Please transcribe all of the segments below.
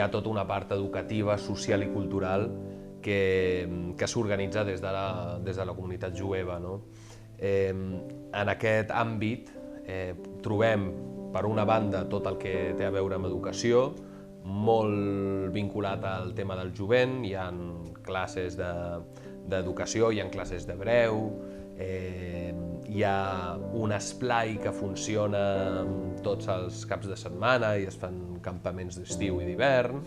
hi ha tota una part educativa, social i cultural que s'organitza des de la comunitat jueva. En aquest àmbit trobem, per una banda, tot el que té a veure amb educació, molt vinculat al tema del jovent, hi ha classes d'educació, hi ha classes d'hebreu, hi ha un esplai que funciona tots els caps de setmana i es fan campaments d'estiu i d'hivern,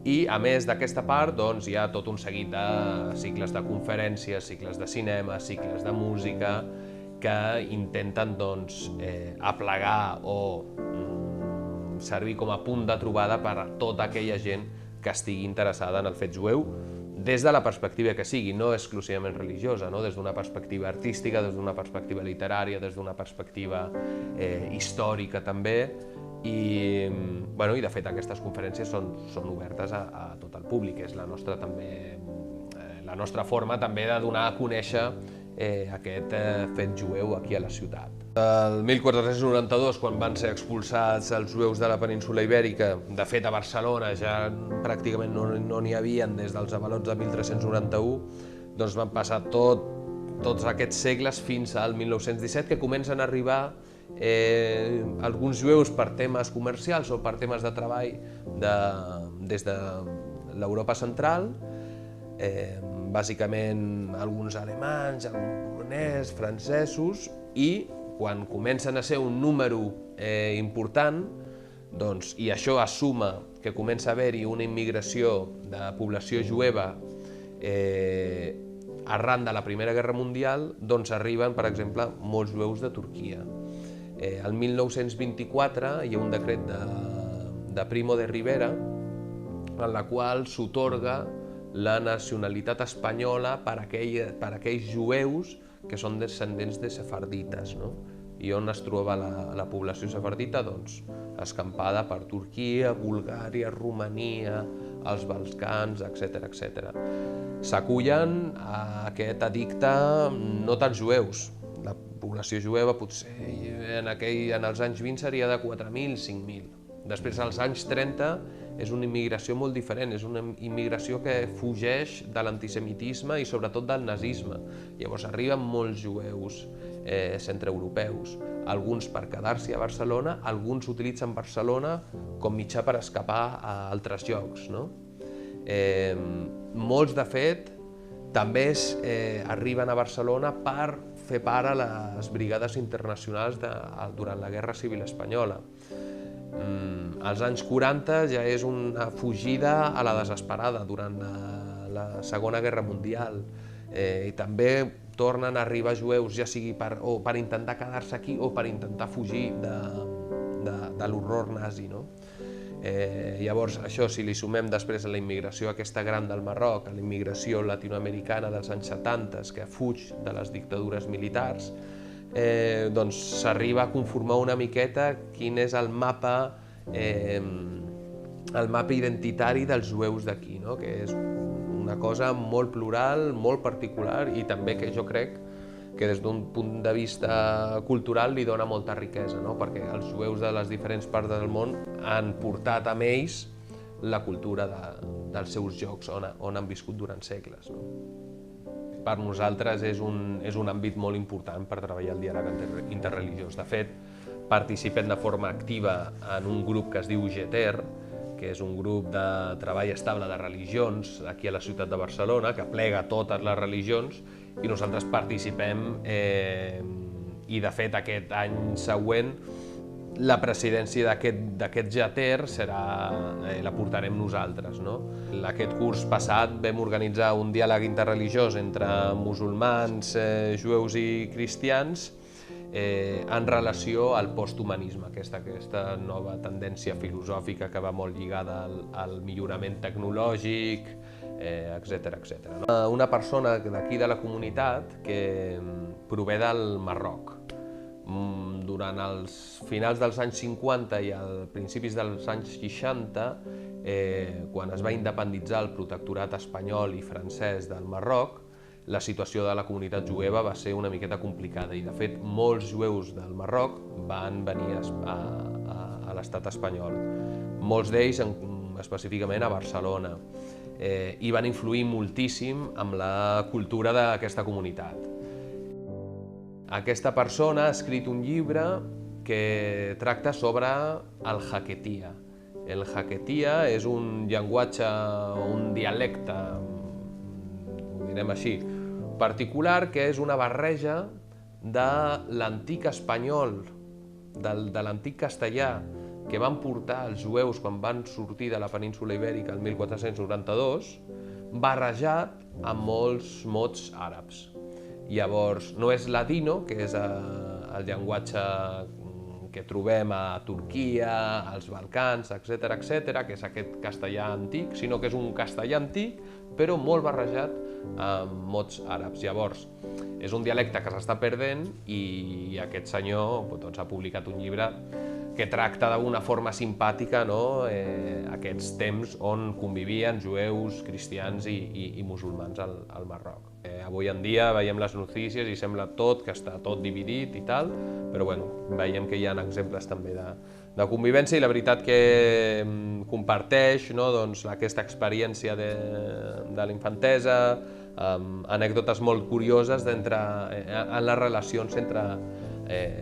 i a més d'aquesta part hi ha tot un seguit de cicles de conferències, cicles de cinema, cicles de música, que intenten aplegar o servir com a punt de trobada per a tota aquella gent que estigui interessada en el fet jueu, des de la perspectiva que sigui, no exclusivament religiosa, des d'una perspectiva artística, des d'una perspectiva literària, des d'una perspectiva històrica també, i de fet aquestes conferències són obertes a tot el públic, és la nostra forma també de donar a conèixer aquest fet jueu aquí a la ciutat. El 1492, quan van ser expulsats els jueus de la península Ibèrica, de fet a Barcelona ja pràcticament no n'hi havien des dels avalots de 1391, doncs van passar tots aquests segles fins al 1917, que comencen a arribar alguns jueus per temes comercials o per temes de treball des de l'Europa central, bàsicament alguns alemanys, alguns polonès, francesos, i quan comencen a ser un número important, i això assuma que comença a haver-hi una immigració de població jueva arran de la Primera Guerra Mundial, arriben, per exemple, molts jueus de Turquia. El 1924 hi ha un decret de Primo de Rivera en la qual s'atorga la nacionalitat espanyola per a aquells jueus que són descendents de sefardites. I on es troba la població sefardita? Escampada per Turquia, Bulgària, Romania, els Balcans, etc. S'acullen a aquest edicte no tants jueus. La població jueva potser en els anys 20 seria de 4.000, 5.000. Després, als anys 30, és una immigració molt diferent, és una immigració que fugeix de l'antisemitisme i sobretot del nazisme. Llavors arriben molts jueus centreeuropeus, alguns per quedar-s'hi a Barcelona, alguns utilitzen Barcelona com mitjà per escapar a altres llocs. Molts, de fet, també arriben a Barcelona per fer part a les brigades internacionals durant la Guerra Civil Espanyola. Als anys 40 ja és una fugida a la desesperada durant la Segona Guerra Mundial, i també tornen a arribar jueus, ja sigui per intentar quedar-se aquí o per intentar fugir de l'horror nazi. Llavors, això, si li sumem després a la immigració aquesta gran del Marroc, a la immigració latinoamericana dels anys 70, que fuig de les dictadures militars, s'arriba a conformar una miqueta quin és el mapa identitari dels jueus d'aquí, que és una cosa molt plural, molt particular, i també que jo crec que des d'un punt de vista cultural li dona molta riquesa, perquè els jueus de les diferents parts del món han portat amb ells la cultura dels seus llocs on han viscut durant segles. Per nosaltres és un àmbit molt important per treballar el diàleg interreligiós. De fet, participem de forma activa en un grup que es diu GETER, que és un grup de treball estable de religions aquí a la ciutat de Barcelona, que aplega totes les religions, i nosaltres participem, i de fet aquest any següent la presidència d'aquest GETER la portarem nosaltres. Aquest curs passat vam organitzar un diàleg interreligiós entre musulmans, jueus i cristians en relació al posthumanisme, aquesta nova tendència filosòfica que va molt lligada al millorament tecnològic, etc. Una persona d'aquí de la comunitat que prové del Marroc. Durant els finals dels anys 50 i als principis dels anys 60, quan es va independitzar el protectorat espanyol i francès del Marroc, la situació de la comunitat jueva va ser una miqueta complicada i, de fet, molts jueus del Marroc van venir a l'estat espanyol. Molts d'ells específicament a Barcelona, i van influir moltíssim en la cultura d'aquesta comunitat. Aquesta persona ha escrit un llibre que tracta sobre el jaquetia. El jaquetia és un llenguatge, un dialecte, ho direm així, particular, que és una barreja de l'antic espanyol, de l'antic castellà, que van portar els jueus quan van sortir de la península Ibèrica el 1492, barrejat amb molts mots àrabs. Llavors, no és ladino, que és el llenguatge que trobem a Turquia, als Balcans, etc., que és aquest castellà antic, sinó que és un castellà antic, però molt barrejat amb mots àrabs. Llavors, és un dialecte que s'està perdent i aquest senyor ha publicat un llibre que tracta d'una forma simpàtica aquests temps on convivien jueus, cristians i musulmans al Marroc. Avui en dia veiem les notícies i sembla tot que està tot dividit i tal, però veiem que hi ha exemples també de convivència i la veritat que comparteix aquesta experiència de la infantesa, anècdotes molt curioses en les relacions entre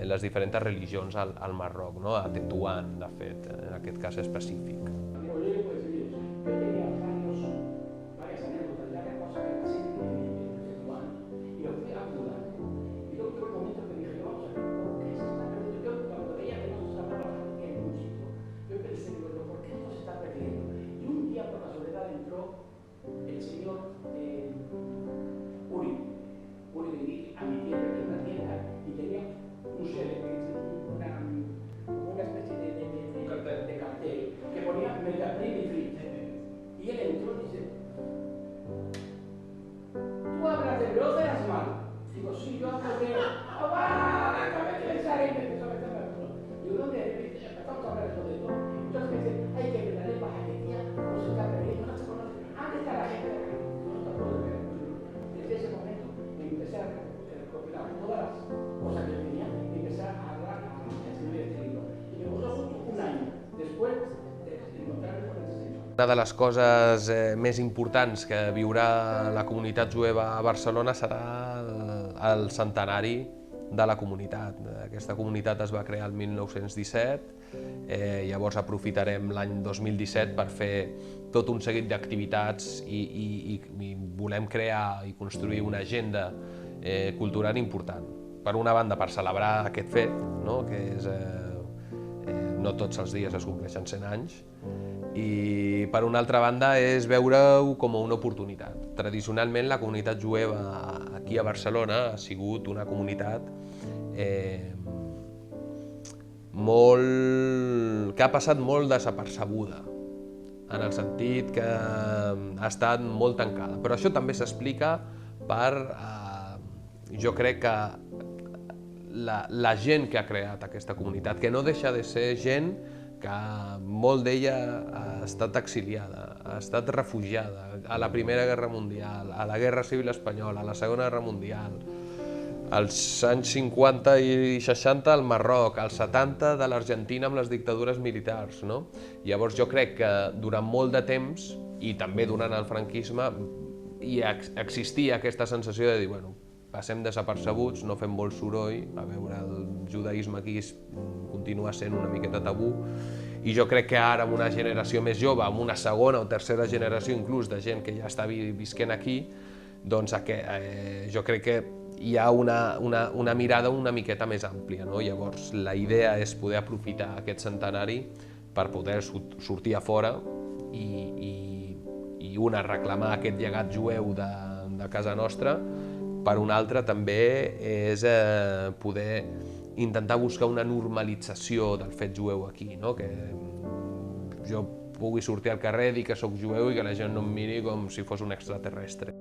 les diferents religions al Marroc, a Tetuán, de fet, en aquest cas específic. Y él entró y dice, ¿tú hablas de hebreo de las manos? Digo, sí, yo hablo de hebreo. Acabé de pensar y me empezó a meter la mano. Digo, ¿dónde empezamos a hablar de todo? Entonces me dice, hay que ver la lengua jaquetía, cómo se está perdiendo, no se conoce. ¿Dónde está la gente de acá? Yo no te puedo ver. Desde ese momento empecé a recopilar todas las cosas que tenía y empecé a hablar, a escribir este libro. Y me costó justo un año después de encontrarme con este señor. Una de les coses més importants que viurà la comunitat jueva a Barcelona serà el centenari de la comunitat. Aquesta comunitat es va crear el 1917, llavors aprofitarem l'any 2017 per fer tot un seguit d'activitats i volem crear i construir una agenda cultural important. Per una banda, per celebrar aquest fet, que és no tots els dies es compleixen 100 anys, i per una altra banda és veure-ho com una oportunitat. Tradicionalment la comunitat jueva aquí a Barcelona ha sigut una comunitat que ha passat molt desapercebuda, en el sentit que ha estat molt tancada. Però això també s'explica per, jo crec que la gent que ha creat aquesta comunitat, que no deixa de ser gent que molt d'ella ha estat exiliada, ha estat refugiada a la Primera Guerra Mundial, a la Guerra Civil Espanyola, a la Segona Guerra Mundial, als anys 50 i 60 al Marroc, als 70 de l'Argentina amb les dictadures militars. Llavors jo crec que durant molt de temps, i també durant el franquisme, hi existia aquesta sensació de dir, bueno, passem desapercebuts, no fem molt soroll, a veure, el judaïsme aquí continua sent una miqueta tabú, i jo crec que ara, amb una generació més jove, amb una segona o tercera generació inclús de gent que ja està visquent aquí, doncs jo crec que hi ha una mirada una miqueta més àmplia. Llavors, la idea és poder aprofitar aquest centenari per poder sortir a fora i reclamar aquest llegat jueu de casa nostra. Per una altra també és poder intentar buscar una normalització del fet jueu aquí, que jo pugui sortir al carrer, dir que soc jueu i que la gent no em miri com si fos un extraterrestre.